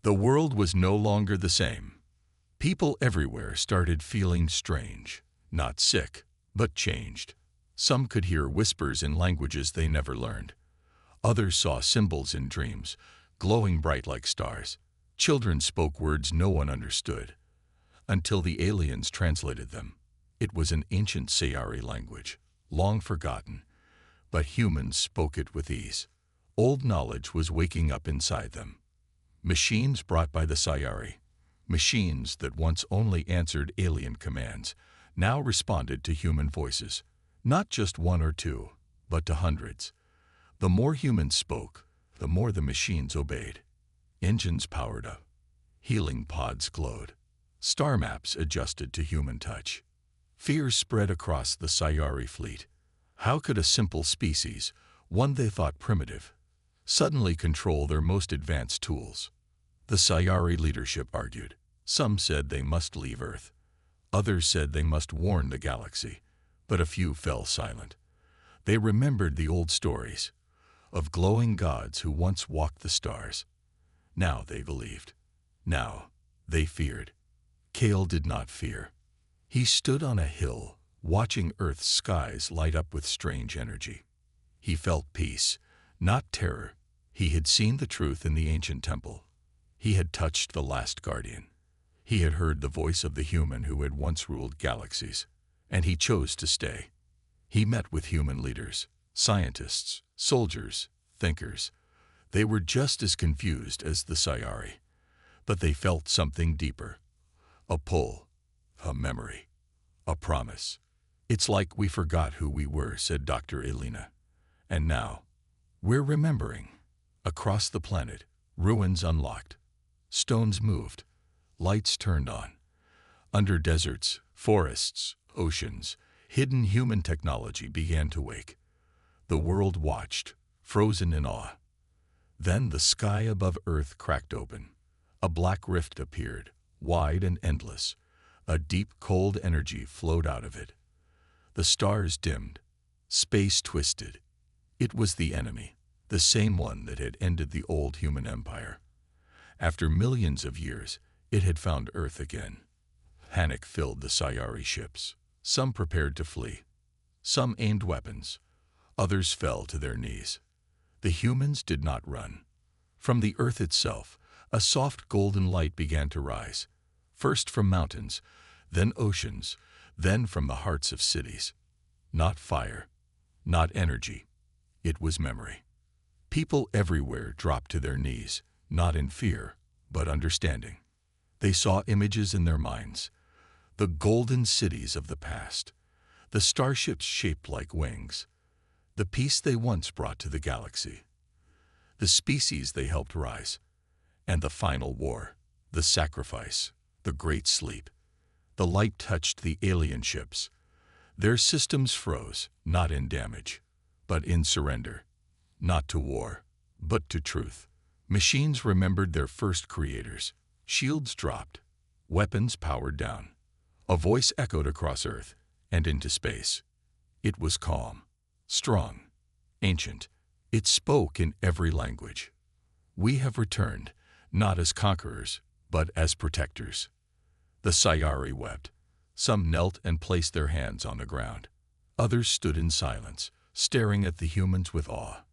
The world was no longer the same. People everywhere started feeling strange, not sick, but changed. Some could hear whispers in languages they never learned. Others saw symbols in dreams, glowing bright like stars. Children spoke words no one understood, until the aliens translated them. It was an ancient Sayari language, long forgotten, but humans spoke it with ease. Old knowledge was waking up inside them. Machines brought by the Sayari, machines that once only answered alien commands, now responded to human voices, not just one or two, but to hundreds. The more humans spoke, the more the machines obeyed. Engines powered up. Healing pods glowed. Star maps adjusted to human touch. Fear spread across the Sayari fleet. How could a simple species, one they thought primitive, suddenly control their most advanced tools? The Sayari leadership argued. Some said they must leave Earth. Others said they must warn the galaxy, but a few fell silent. They remembered the old stories of glowing gods who once walked the stars. Now they believed. Now they feared. Kale did not fear. He stood on a hill, watching Earth's skies light up with strange energy. He felt peace, not terror. He had seen the truth in the ancient temple. He had touched the last guardian. He had heard the voice of the human who had once ruled galaxies, and he chose to stay. He met with human leaders, scientists, soldiers, thinkers. They were just as confused as the Sayari, but they felt something deeper. A pull, a memory, a promise. "It's like we forgot who we were," said Dr. Elena. "And now, we're remembering." Across the planet, ruins unlocked. Stones moved. Lights turned on. Under deserts, forests, oceans, hidden human technology began to wake. The world watched, frozen in awe. Then the sky above Earth cracked open. A black rift appeared, wide and endless. A deep, cold energy flowed out of it. The stars dimmed. Space twisted. It was the enemy, the same one that had ended the old human empire. After millions of years, it had found Earth again. Panic filled the Sayari ships. Some prepared to flee. Some aimed weapons. Others fell to their knees. The humans did not run. From the Earth itself, a soft golden light began to rise, first from mountains, then oceans, then from the hearts of cities. Not fire, not energy. It was memory. People everywhere dropped to their knees, not in fear, but understanding. They saw images in their minds, the golden cities of the past, the starships shaped like wings, the peace they once brought to the galaxy, the species they helped rise, and the final war, the sacrifice, the great sleep. The light touched the alien ships. Their systems froze, not in damage, but in surrender, not to war, but to truth. Machines remembered their first creators. Shields dropped, weapons powered down. A voice echoed across Earth and into space. It was calm, strong, ancient. It spoke in every language. "We have returned, not as conquerors, but as protectors." The Sayari wept. Some knelt and placed their hands on the ground. Others stood in silence, staring at the humans with awe.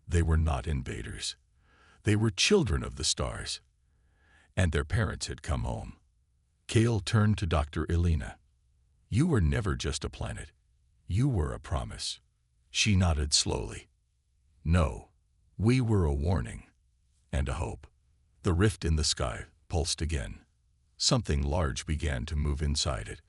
They were not invaders. They were children of the stars, and their parents had come home. Kale turned to Dr. Elena. "You were never just a planet. You were a promise." She nodded slowly. "No, we were a warning and a hope." The rift in the sky pulsed again. Something large began to move inside it,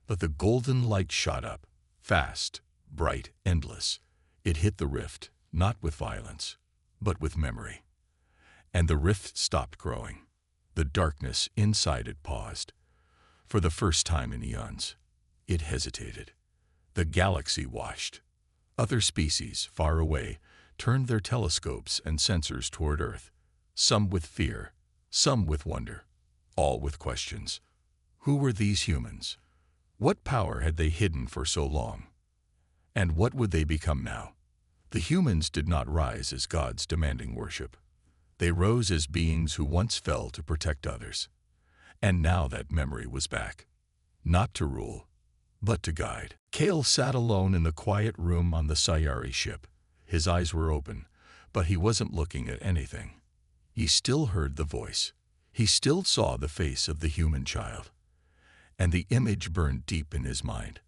but the golden light shot up, fast, bright, endless. It hit the rift, not with violence, but with memory. And the rift stopped growing. The darkness inside it paused. For the first time in eons, it hesitated. The galaxy watched. Other species, far away, turned their telescopes and sensors toward Earth, some with fear, some with wonder, all with questions. Who were these humans? What power had they hidden for so long? And what would they become now? The humans did not rise as gods demanding worship. They rose as beings who once fell to protect others. And now that memory was back. Not to rule, but to guide. Kale sat alone in the quiet room on the Sayari ship. His eyes were open, but he wasn't looking at anything. He still heard the voice. He still saw the face of the human child. And the image burned deep in his mind.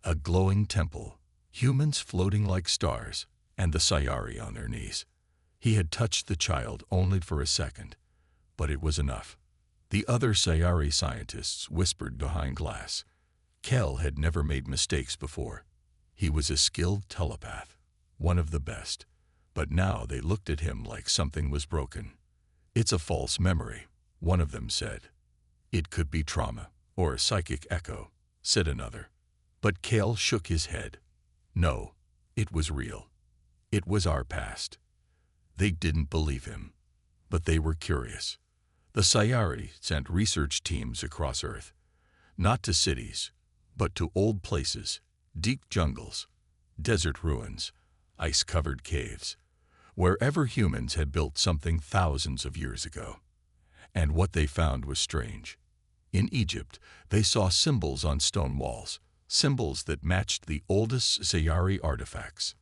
A glowing temple, humans floating like stars, and the Sayari on their knees. He had touched the child only for a second, but it was enough. The other Sayari scientists whispered behind glass. Kel had never made mistakes before. He was a skilled telepath, one of the best. But now they looked at him like something was broken. "It's a false memory," one of them said. "It could be trauma, or a psychic echo," said another. But Kale shook his head. "No, it was real. It was our past." They didn't believe him, but they were curious. The Sayari sent research teams across Earth, not to cities, but to old places, deep jungles, desert ruins, ice-covered caves, wherever humans had built something thousands of years ago. And what they found was strange. In Egypt, they saw symbols on stone walls, symbols that matched the oldest Sayari artifacts.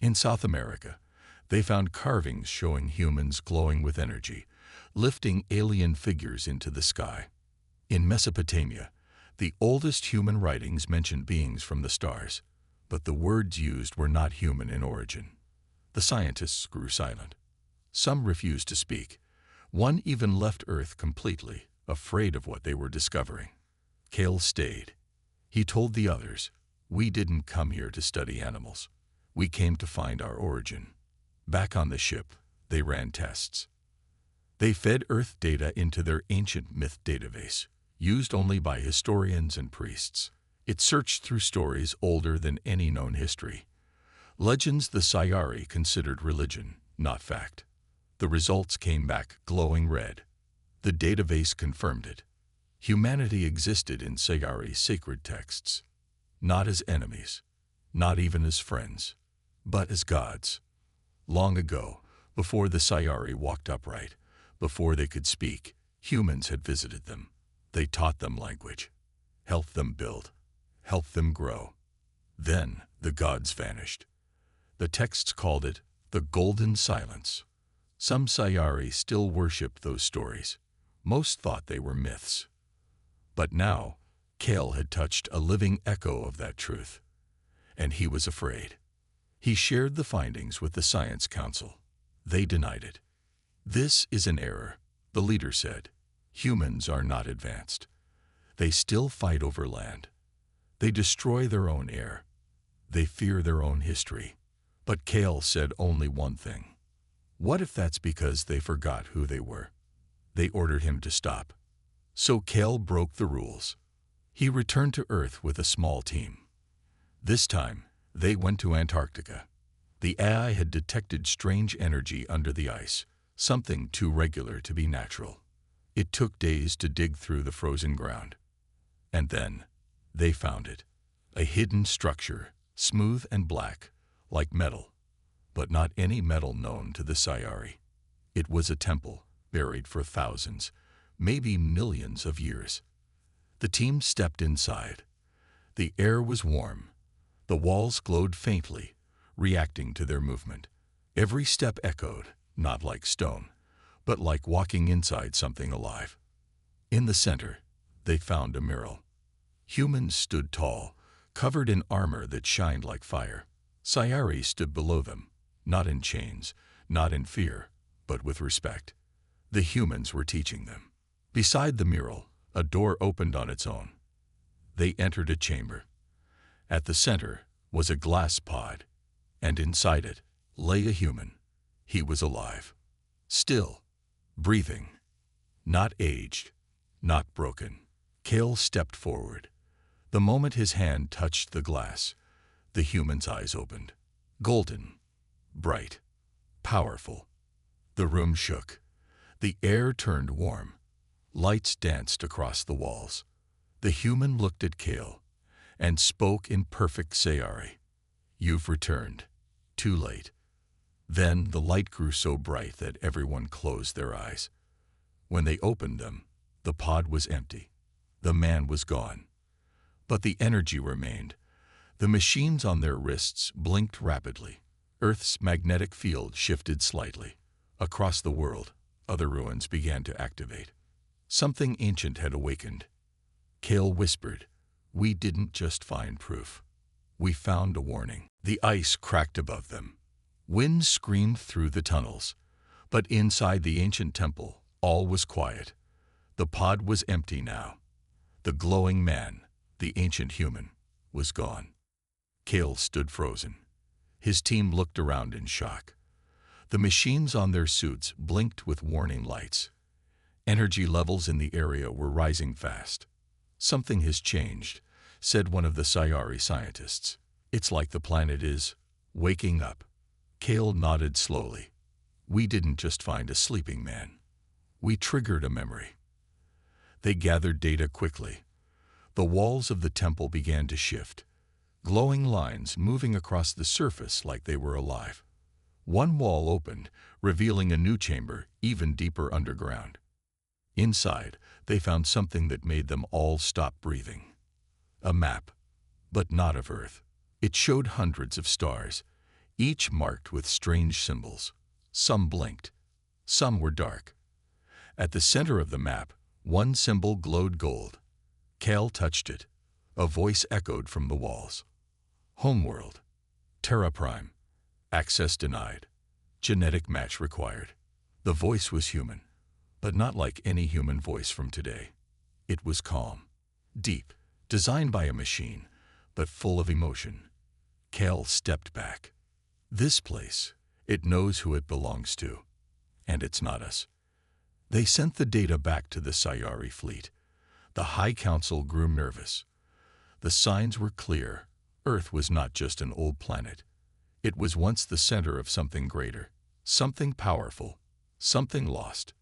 In South America, they found carvings showing humans glowing with energy, lifting alien figures into the sky. In Mesopotamia, the oldest human writings mentioned beings from the stars, but the words used were not human in origin. The scientists grew silent. Some refused to speak. One even left Earth completely, afraid of what they were discovering. Kale stayed. He told the others, "We didn't come here to study animals. We came to find our origin." Back on the ship, they ran tests. They fed Earth data into their ancient myth database, used only by historians and priests. It searched through stories older than any known history. Legends the Sayari considered religion, not fact. The results came back glowing red. The database confirmed it. Humanity existed in Sayari's sacred texts, not as enemies, not even as friends, but as gods. Long ago, before the Sayari walked upright, before they could speak, humans had visited them. They taught them language, helped them build, helped them grow. Then the gods vanished. The texts called it the Golden Silence. Some Sayari still worshipped those stories. Most thought they were myths. But now, Kale had touched a living echo of that truth. And he was afraid. He shared the findings with the Science Council. They denied it. "This is an error," the leader said. "Humans are not advanced. They still fight over land. They destroy their own air. They fear their own history." But Kale said only one thing. What if that's because they forgot who they were? They ordered him to stop. So Kale broke the rules. He returned to Earth with a small team. This time, they went to Antarctica. The AI had detected strange energy under the ice, something too regular to be natural. It took days to dig through the frozen ground. And then, they found it. A hidden structure, smooth and black, like metal. But not any metal known to the Sayari. It was a temple, buried for thousands, maybe millions of years. The team stepped inside. The air was warm. The walls glowed faintly, reacting to their movement. Every step echoed, not like stone, but like walking inside something alive. In the center, they found a mural. Humans stood tall, covered in armor that shined like fire. Sayari stood below them, not in chains, not in fear, but with respect. The humans were teaching them. Beside the mural, a door opened on its own. They entered a chamber. At the center was a glass pod, and inside it lay a human. He was alive, still, breathing, not aged, not broken. Kale stepped forward. The moment his hand touched the glass, the human's eyes opened. Golden, bright, powerful. The room shook. The air turned warm. Lights danced across the walls. The human looked at Kale and spoke in perfect Sayari. "You've returned. Too late. Then the light grew so bright that everyone closed their eyes. When they opened them, the pod was empty. The man was gone. But the energy remained. The machines on their wrists blinked rapidly. Earth's magnetic field shifted slightly. Across the world, other ruins began to activate. Something ancient had awakened. Kale whispered, "We didn't just find proof. We found a warning." The ice cracked above them. Wind screamed through the tunnels. But inside the ancient temple, all was quiet. The pod was empty now. The glowing man, the ancient human, was gone. Kale stood frozen. His team looked around in shock. The machines on their suits blinked with warning lights. Energy levels in the area were rising fast. "Something has changed," said one of the Sayari scientists. "It's like the planet is waking up." Kale nodded slowly. "We didn't just find a sleeping man. We triggered a memory." They gathered data quickly. The walls of the temple began to shift, glowing lines moving across the surface like they were alive. One wall opened, revealing a new chamber even deeper underground. Inside, they found something that made them all stop breathing. A map, but not of Earth. It showed hundreds of stars, each marked with strange symbols. Some blinked. Some were dark. At the center of the map, one symbol glowed gold. Kale touched it. A voice echoed from the walls. "Homeworld. Terra Prime. Access denied. Genetic match required." The voice was human, but not like any human voice from today. It was calm, deep, designed by a machine, but full of emotion. Kale stepped back. "This place, it knows who it belongs to, and it's not us." They sent the data back to the Sayari fleet. The High Council grew nervous. The signs were clear. Earth was not just an old planet. It was once the center of something greater, something powerful, something lost.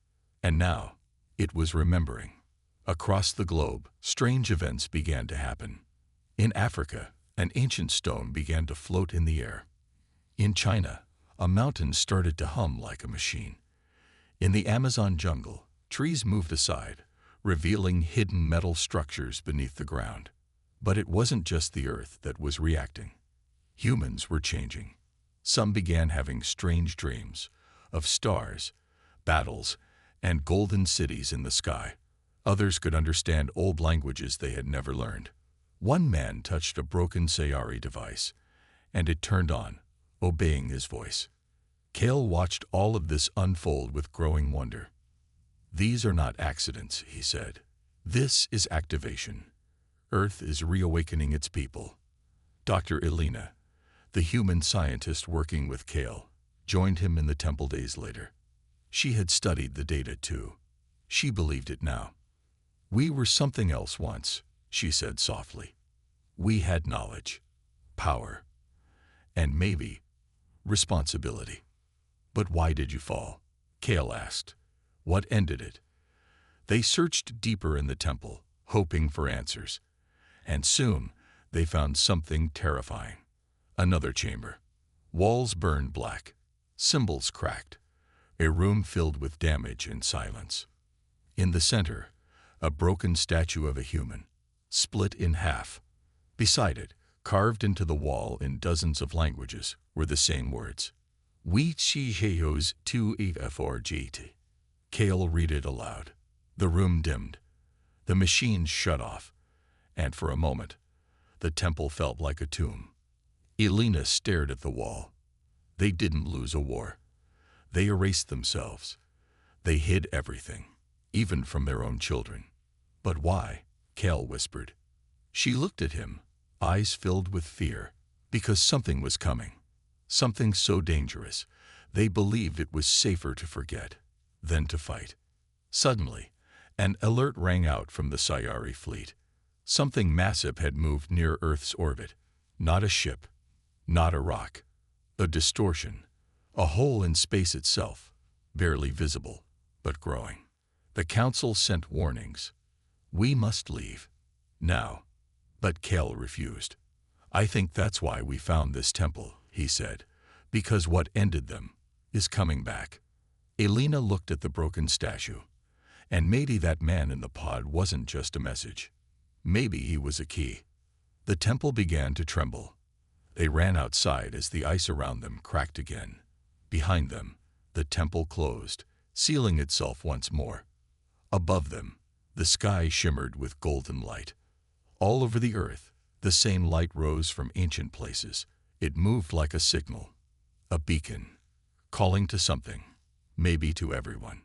And now, it was remembering. Across the globe, strange events began to happen. In Africa, an ancient stone began to float in the air. In China, a mountain started to hum like a machine. In the Amazon jungle, trees moved aside, revealing hidden metal structures beneath the ground. But it wasn't just the Earth that was reacting. Humans were changing. Some began having strange dreams of stars, battles, and golden cities in the sky. Others could understand old languages they had never learned. One man touched a broken Sayari device, and it turned on, obeying his voice. Kale watched all of this unfold with growing wonder. "These are not accidents," he said. "This is activation. Earth is reawakening its people." Dr. Elena, the human scientist working with Kale, joined him in the temple days later. She had studied the data too. She believed it now. "We were something else once," she said softly. "We had knowledge, power, and maybe responsibility." "But why did you fall?" Kale asked. "What ended it?" They searched deeper in the temple, hoping for answers. And soon, they found something terrifying. Another chamber. Walls burned black. Symbols cracked. A room filled with damage and silence. In the center, a broken statue of a human, split in half. Beside it, carved into the wall in dozens of languages, were the same words. "We Chiheos tu EFRGT." Kale read it aloud. The room dimmed. The machines shut off. And for a moment, the temple felt like a tomb. Elena stared at the wall. They didn't lose a war. They erased themselves. They hid everything, even from their own children. "But why?" Kale whispered. She looked at him, eyes filled with fear, because something was coming. Something so dangerous, they believed it was safer to forget than to fight. Suddenly, an alert rang out from the Sayari fleet. Something massive had moved near Earth's orbit. Not a ship, not a rock. A distortion, a hole in space itself, barely visible, but growing. The Council sent warnings. "We must leave. Now." But Kale refused. "I think that's why we found this temple," he said, "because what ended them is coming back. Elena looked at the broken statue. And maybe that man in the pod wasn't just a message. Maybe he was a key. The temple began to tremble. They ran outside as the ice around them cracked again. Behind them, the temple closed, sealing itself once more. Above them, the sky shimmered with golden light. All over the earth, the same light rose from ancient places. It moved like a signal, a beacon, calling to something, maybe to everyone.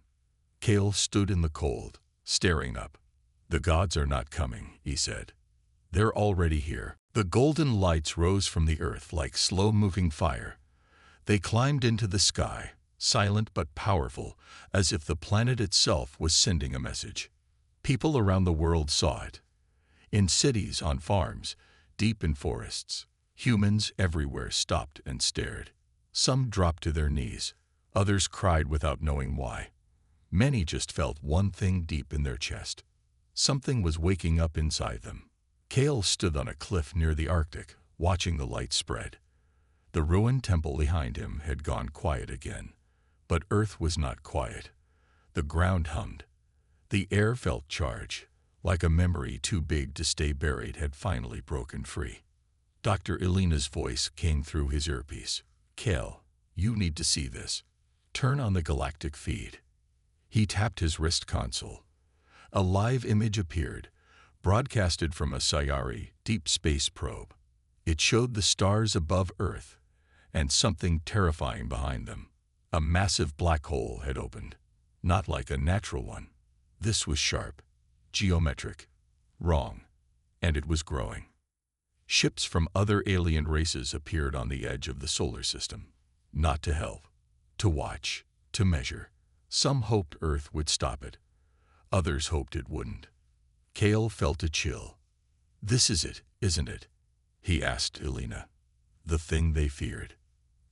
Kale stood in the cold, staring up. "The gods are not coming," he said. "They're already here." The golden lights rose from the earth like slow-moving fire. They climbed into the sky, silent but powerful, as if the planet itself was sending a message. People around the world saw it. In cities, on farms, deep in forests, humans everywhere stopped and stared. Some dropped to their knees. Others cried without knowing why. Many just felt one thing deep in their chest. Something was waking up inside them. Kale stood on a cliff near the Arctic, watching the light spread. The ruined temple behind him had gone quiet again. But Earth was not quiet. The ground hummed. The air felt charged, like a memory too big to stay buried had finally broken free. Dr. Elena's voice came through his earpiece. "Kale, you need to see this. Turn on the galactic feed." He tapped his wrist console. A live image appeared, broadcasted from a Sci-fi deep space probe. It showed the stars above Earth, and something terrifying behind them. A massive black hole had opened. Not like a natural one. This was sharp, geometric, wrong, and it was growing. Ships from other alien races appeared on the edge of the solar system. Not to help, to watch, to measure. Some hoped Earth would stop it. Others hoped it wouldn't. Kale felt a chill. "This is it, isn't it?" he asked Elena. The thing they feared.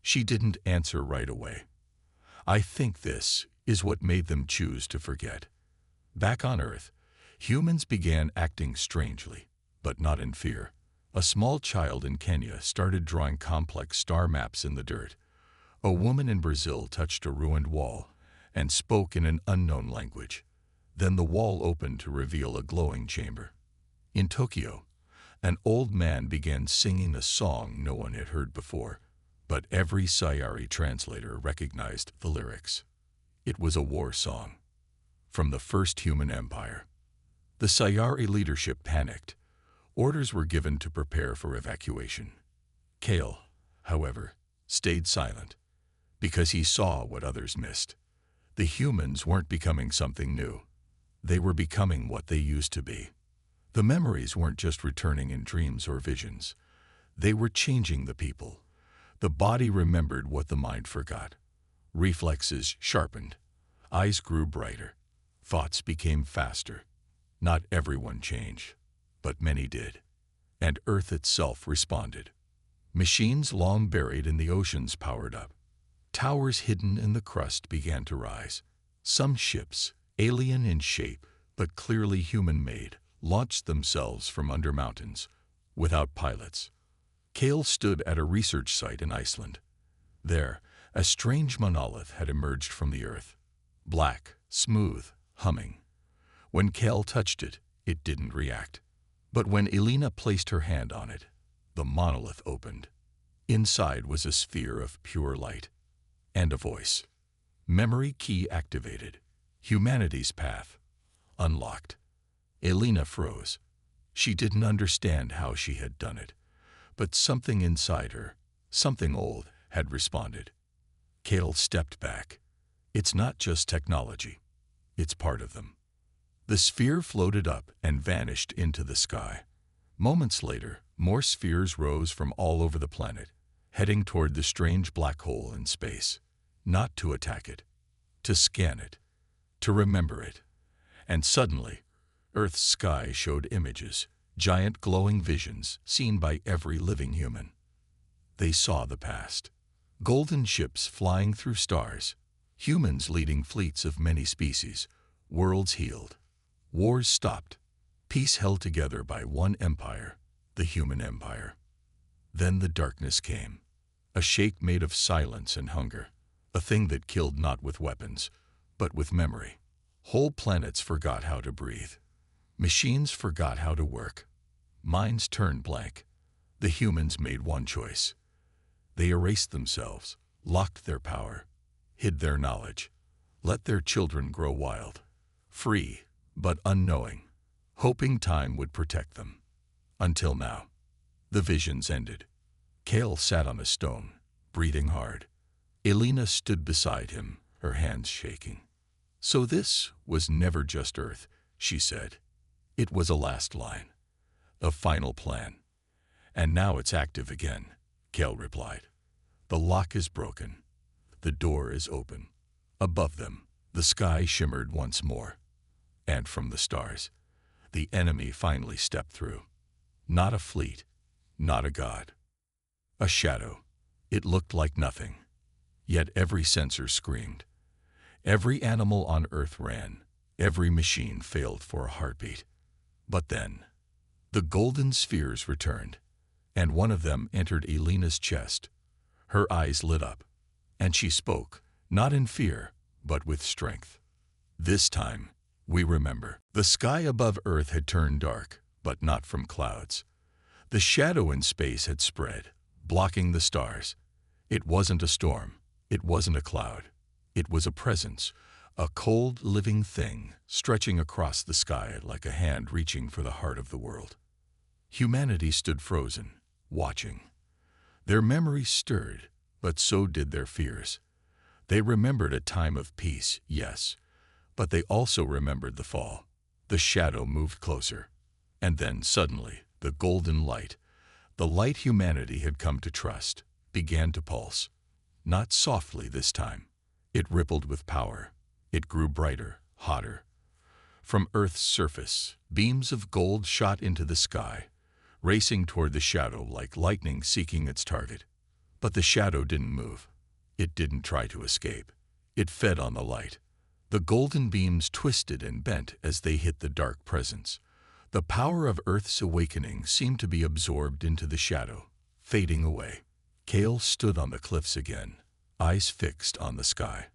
She didn't answer right away. "I think this is what made them choose to forget." Back on Earth, humans began acting strangely, but not in fear. A small child in Kenya started drawing complex star maps in the dirt. A woman in Brazil touched a ruined wall and spoke in an unknown language. Then the wall opened to reveal a glowing chamber. In Tokyo, an old man began singing a song no one had heard before, but every Sci-fi translator recognized the lyrics. It was a war song from the first human empire. The Sci-fi leadership panicked. Orders were given to prepare for evacuation. Kale, however, stayed silent because he saw what others missed. The humans weren't becoming something new. They were becoming what they used to be. The memories weren't just returning in dreams or visions. They were changing the people. The body remembered what the mind forgot. Reflexes sharpened. Eyes grew brighter. Thoughts became faster. Not everyone changed, but many did. And Earth itself responded. Machines long buried in the oceans powered up. Towers hidden in the crust began to rise. Some ships, alien in shape but clearly human-made, launched themselves from under mountains, without pilots. Kale stood at a research site in Iceland. There, a strange monolith had emerged from the earth. Black, smooth, humming. When Kale touched it, it didn't react. But when Elena placed her hand on it, the monolith opened. Inside was a sphere of pure light. And a voice. Memory key activated. Humanity's path unlocked. Elena froze. She didn't understand how she had done it. But something inside her, something old, had responded. Kale stepped back. It's not just technology. It's part of them. The sphere floated up and vanished into the sky. Moments later, more spheres rose from all over the planet, heading toward the strange black hole in space. Not to attack it, to scan it, to remember it. And suddenly, Earth's sky showed images, giant glowing visions seen by every living human. They saw the past. Golden ships flying through stars, humans leading fleets of many species, worlds healed. Wars stopped, peace held together by one empire, the human empire. Then the darkness came, a shake made of silence and hunger. a thing that killed not with weapons, but with memory. Whole planets forgot how to breathe. Machines forgot how to work. Minds turned blank. The humans made one choice. They erased themselves, locked their power, hid their knowledge, let their children grow wild, free, but unknowing, hoping time would protect them. Until now. The visions ended. Kale sat on a stone, breathing hard. Elena stood beside him, her hands shaking. So this was never just Earth, she said. It was a last line, a final plan. And now it's active again, Kale replied. The lock is broken. The door is open. Above them, the sky shimmered once more. And from the stars, the enemy finally stepped through. Not a fleet, not a god. A shadow. It looked like nothing. Yet every sensor screamed. Every animal on Earth ran. Every machine failed for a heartbeat. But then, the golden spheres returned, and one of them entered Elena's chest. Her eyes lit up, and she spoke, not in fear, but with strength. This time, we remember. The sky above Earth had turned dark, but not from clouds. The shadow in space had spread, blocking the stars. It wasn't a storm. It wasn't a cloud. It was a presence, a cold, living thing stretching across the sky like a hand reaching for the heart of the world. Humanity stood frozen, watching. Their memories stirred, but so did their fears. They remembered a time of peace, yes, but they also remembered the fall. The shadow moved closer, and then suddenly the golden light, the light humanity had come to trust, began to pulse. Not softly this time. It rippled with power. It grew brighter, hotter. From Earth's surface, beams of gold shot into the sky, racing toward the shadow like lightning seeking its target. But the shadow didn't move. It didn't try to escape. It fed on the light. The golden beams twisted and bent as they hit the dark presence. The power of Earth's awakening seemed to be absorbed into the shadow, fading away. Kale stood on the cliffs again, eyes fixed on the sky.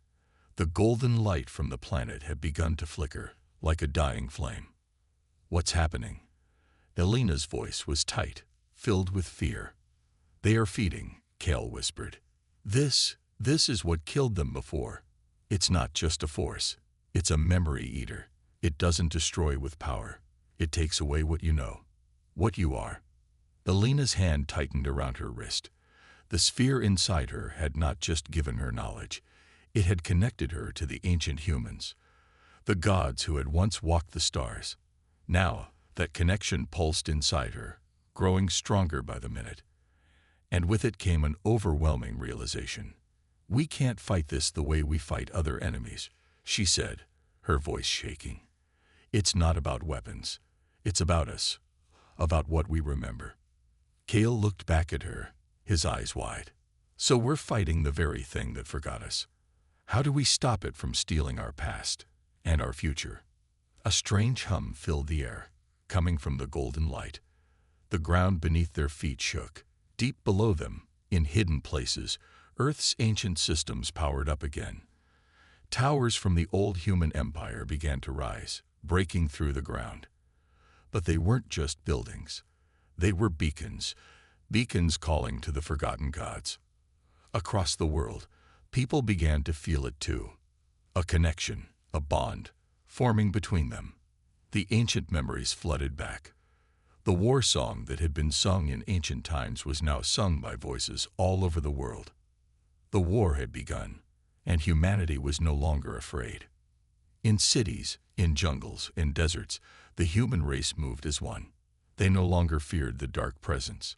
The golden light from the planet had begun to flicker, like a dying flame. What's happening? Elena's voice was tight, filled with fear. They are feeding, Kale whispered. This is what killed them before. It's not just a force. It's a memory eater. It doesn't destroy with power. It takes away what you know, what you are. Elena's hand tightened around her wrist. The sphere inside her had not just given her knowledge. It had connected her to the ancient humans, the gods who had once walked the stars. Now, that connection pulsed inside her, growing stronger by the minute. And with it came an overwhelming realization. We can't fight this the way we fight other enemies, she said, her voice shaking. It's not about weapons. It's about us, about what we remember. Kale looked back at her, his eyes wide. So we're fighting the very thing that forgot us. How do we stop it from stealing our past and our future? A strange hum filled the air, coming from the golden light. The ground beneath their feet shook. Deep below them, in hidden places, Earth's ancient systems powered up again. Towers from the old human empire began to rise, breaking through the ground. But they weren't just buildings. They were beacons, beacons calling to the forgotten gods. Across the world, people began to feel it too. A connection, a bond, forming between them. The ancient memories flooded back. The war song that had been sung in ancient times was now sung by voices all over the world. The war had begun, and humanity was no longer afraid. In cities, in jungles, in deserts, the human race moved as one. They no longer feared the dark presence.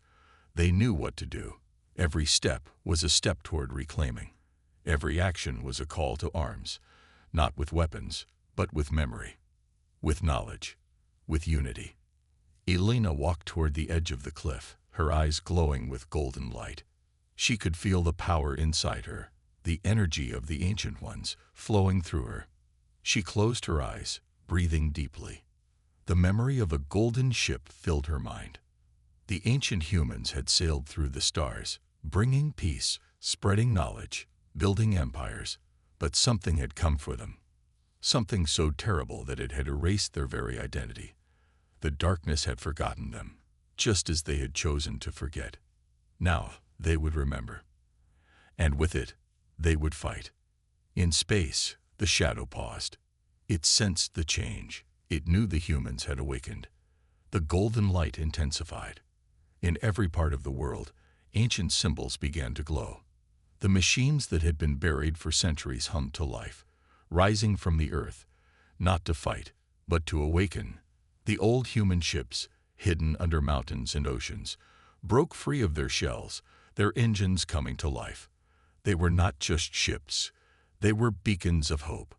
They knew what to do. Every step was a step toward reclaiming. Every action was a call to arms, not with weapons, but with memory, with knowledge, with unity. Elena walked toward the edge of the cliff, her eyes glowing with golden light. She could feel the power inside her, the energy of the ancient ones, flowing through her. She closed her eyes, breathing deeply. The memory of a golden ship filled her mind. The ancient humans had sailed through the stars, bringing peace, spreading knowledge, building empires, but something had come for them. Something so terrible that it had erased their very identity. The darkness had forgotten them, just as they had chosen to forget. Now they would remember. And with it, they would fight. In space, the shadow paused. It sensed the change. It knew the humans had awakened. The golden light intensified. In every part of the world, ancient symbols began to glow. The machines that had been buried for centuries hummed to life, rising from the earth, not to fight, but to awaken. The old human ships, hidden under mountains and oceans, broke free of their shells, their engines coming to life. They were not just ships. They were beacons of hope.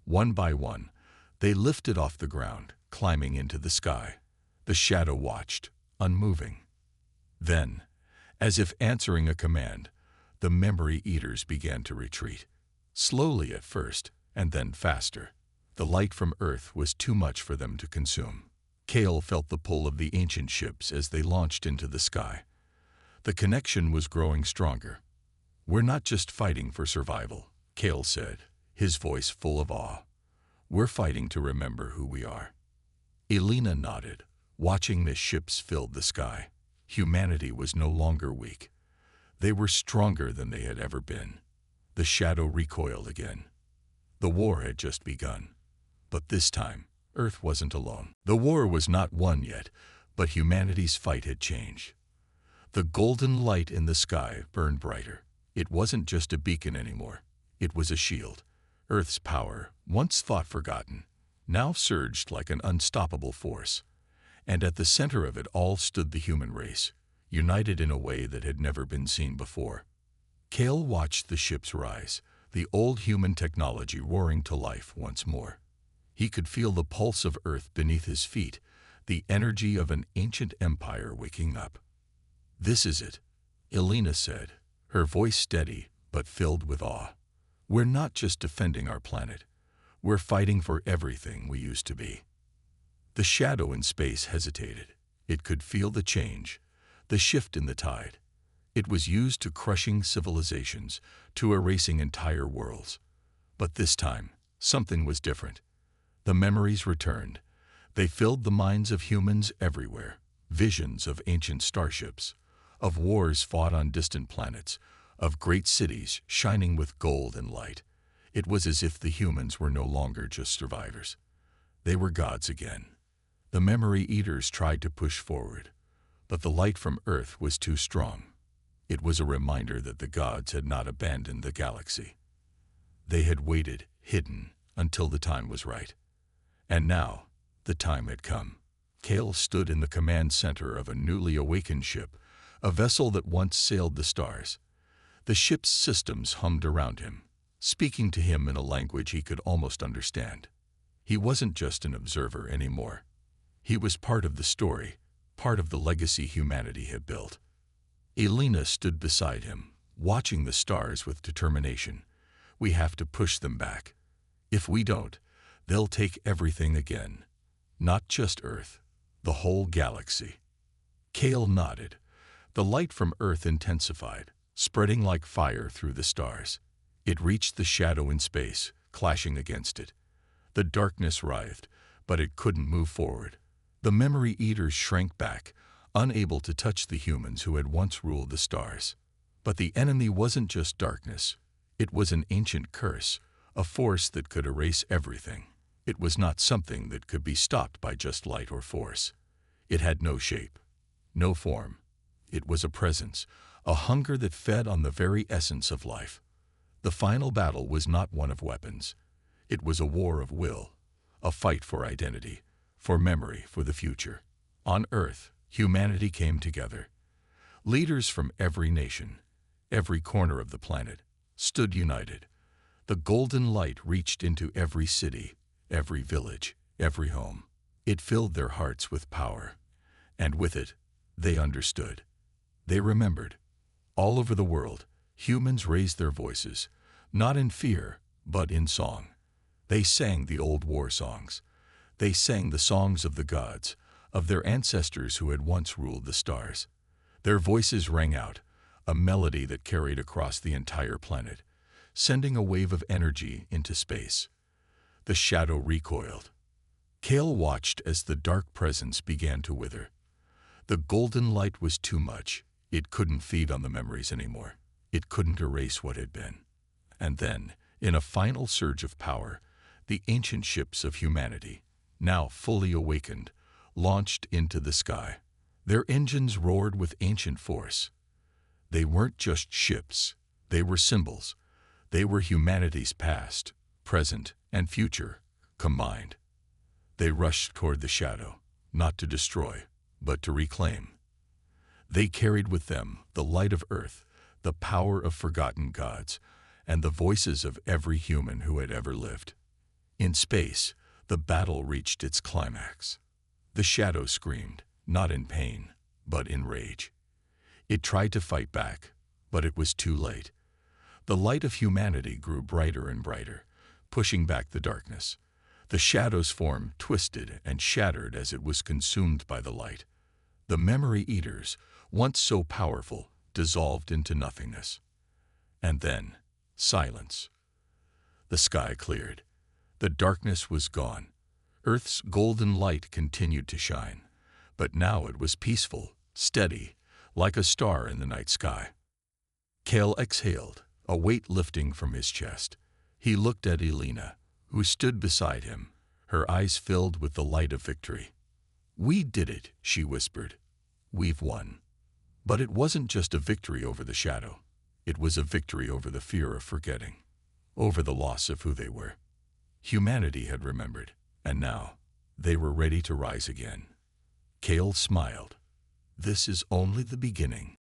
One by one, they lifted off the ground, climbing into the sky. The shadow watched, unmoving. Then, as if answering a command, the memory eaters began to retreat. Slowly at first, and then faster. The light from Earth was too much for them to consume. Kale felt the pull of the ancient ships as they launched into the sky. The connection was growing stronger. "We're not just fighting for survival," Kale said, his voice full of awe. "We're fighting to remember who we are." Elena nodded, watching the ships fill the sky. Humanity was no longer weak. They were stronger than they had ever been. The shadow recoiled again. The war had just begun. But this time, Earth wasn't alone. The war was not won yet, but humanity's fight had changed. The golden light in the sky burned brighter. It wasn't just a beacon anymore. It was a shield. Earth's power, once thought forgotten, now surged like an unstoppable force. And at the center of it all stood the human race, united in a way that had never been seen before. Kale watched the ships rise, the old human technology roaring to life once more. He could feel the pulse of Earth beneath his feet, the energy of an ancient empire waking up. "This is it," Elena said, her voice steady but filled with awe. "We're not just defending our planet. We're fighting for everything we used to be." The shadow in space hesitated. It could feel the change, the shift in the tide. It was used to crushing civilizations, to erasing entire worlds. But this time, something was different. The memories returned. They filled the minds of humans everywhere. Visions of ancient starships, of wars fought on distant planets, of great cities shining with gold and light. It was as if the humans were no longer just survivors. They were gods again. The memory eaters tried to push forward, but the light from Earth was too strong. It was a reminder that the gods had not abandoned the galaxy. They had waited, hidden, until the time was right. And now, the time had come. Kale stood in the command center of a newly awakened ship, a vessel that once sailed the stars. The ship's systems hummed around him, speaking to him in a language he could almost understand. He wasn't just an observer anymore. He was part of the story, part of the legacy humanity had built. Elena stood beside him, watching the stars with determination. "We have to push them back. If we don't, they'll take everything again. Not just Earth, the whole galaxy." Kale nodded. The light from Earth intensified, spreading like fire through the stars. It reached the shadow in space, clashing against it. The darkness writhed, but it couldn't move forward. The memory eaters shrank back, unable to touch the humans who had once ruled the stars. But the enemy wasn't just darkness. It was an ancient curse, a force that could erase everything. It was not something that could be stopped by just light or force. It had no shape, no form. It was a presence, a hunger that fed on the very essence of life. The final battle was not one of weapons. It was a war of will, a fight for identity, for memory, for the future. On Earth, humanity came together. Leaders from every nation, every corner of the planet, stood united. The golden light reached into every city, every village, every home. It filled their hearts with power, and with it, they understood. They remembered. All over the world, humans raised their voices, not in fear, but in song. They sang the old war songs. They sang the songs of the gods, of their ancestors who had once ruled the stars. Their voices rang out, a melody that carried across the entire planet, sending a wave of energy into space. The shadow recoiled. Kale watched as the dark presence began to wither. The golden light was too much. It couldn't feed on the memories anymore. It couldn't erase what had been. And then, in a final surge of power, the ancient ships of humanity, now fully awakened, launched into the sky. Their engines roared with ancient force. They weren't just ships. They were symbols. They were humanity's past, present, and future combined. They rushed toward the shadow, not to destroy, but to reclaim. They carried with them the light of Earth, the power of forgotten gods, and the voices of every human who had ever lived. In space, the battle reached its climax. The shadow screamed, not in pain, but in rage. It tried to fight back, but it was too late. The light of humanity grew brighter and brighter, pushing back the darkness. The shadow's form twisted and shattered as it was consumed by the light. The memory eaters, once so powerful, dissolved into nothingness. And then, silence. The sky cleared. The darkness was gone. Earth's golden light continued to shine, but now it was peaceful, steady, like a star in the night sky. Kale exhaled, a weight lifting from his chest. He looked at Elena, who stood beside him, her eyes filled with the light of victory. "We did it," she whispered. "We've won." But it wasn't just a victory over the shadow. It was a victory over the fear of forgetting, over the loss of who they were. Humanity had remembered, and now they were ready to rise again. Kale smiled. "This is only the beginning."